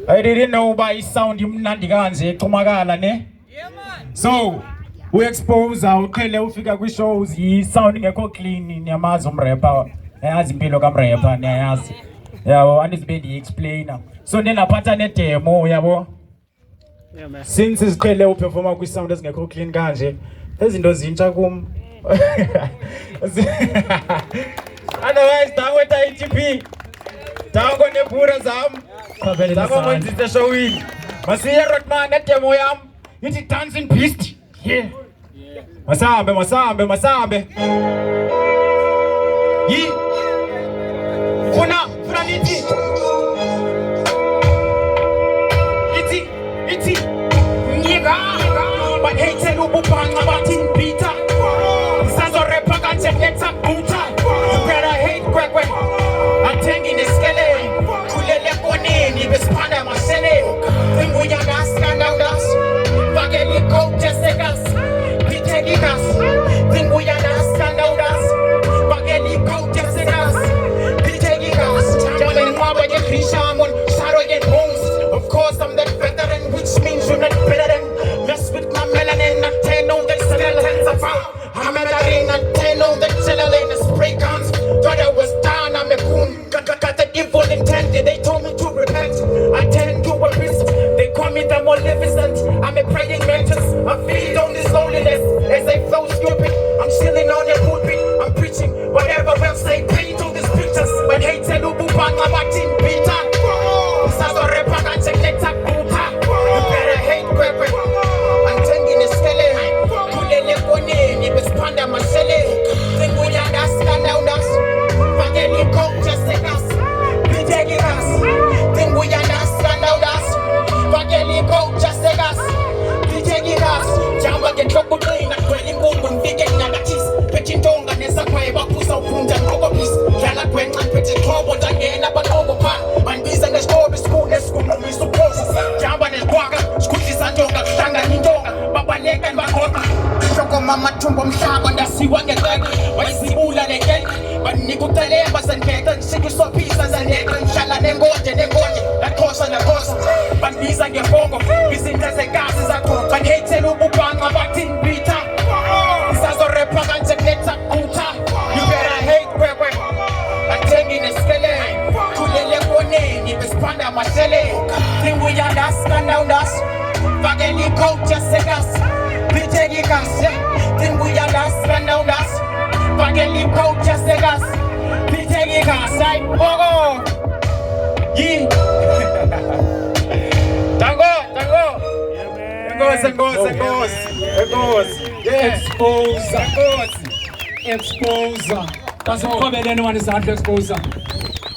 I didn't know by sound imnandi kanje exhumakala ne. Yeah man. So we expose uqhele ufika kwi shows yi sound ngekho clean niyamazi umrapper yazi impilo kamrapper niyayazi. Yabo andizibe ndi explainer. So nenaphatha ne demo yabo. Yeah man. Since siqhele uperforma kwi sound ezingekho clean kanje izinto zintsha kum. Otherwise dawetha ITP. Dango nepura zam. Dango monzise showini. Masiye Rodman ne demo yam. Ithi dancing beast. Yeah. Masambe. Yi. Kuna niti. Iti. Nigga. But hey tell you bupanga batin Peter. Sazo repa kanche neta buta. You better hate kwekwe. Atengi ne skele. Kulele kone ni bespanda masele. Tingu ya das kanda das. Bageli go jesegas. Pitegigas. Tingu ya das kanda das. Bageli go jesegas. Pitegigas. Jamani mwa ye krishamon. Saro ye bones. Of course I'm that veteran, which means you're not better than. Mess with my melanin. I ten on the skeletons of I'm a marine. I ten on the chillin' the spray guns. Thought I was down. I'm a goon. Got the evil intent. They told me to repent. I tend to a risk. They call me the Maleficent. I'm a praying mantis. I feed on this loneliness as they flow stupid. I'm chilling on the pulpit. I'm preaching whatever else they paint on these pictures. But hey, tell you bupang abatin Peter. Sazo repa kan check neta buta. You better hate kwekwe. I'm tending the skele. Kulele kone ni bespanda masele. Tingu ya das kanda das. Bageli go jesegas. Pitegigas. Tingu ya das kanda das. Bageli go jesegas. Pitegigas. Jamba get trouble clean. Na kweni ngumu mbige nyagatis. Pechi tonga nesa kwe bakusa upunja ngogo peace. Yana kwen man pechi trouble dangena banogo pa. Man biza nge story school nesku numi suppose. Jamba ne kwaga. Skuti sanjonga tanga nindonga. Baba leka mbakota. Shoko mama tumbo mshaba ndasiwa ngezeki. Waisibula legeki. Banikutele basanketa. Shiki so pisa zaneka. Nshala nengoje. Nakosa. Banbiza ngebongo. Bizinta zegazi zako. Banhete lubupanga batin Peter. Sazo repa kanje neta kuta. You better hate kwekwe. Atengi neskele. Kulele kone ni bespanda masele. Tingu ya das kanda das. Bageli go jesegas. Pitegigas. Tingu ya das kanda das. Bageli go jesegas. Pitegigas. Ay pogo. Yi. Tango. Exposer. Doesn't come anyone is not exposer.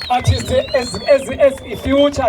Artist is future.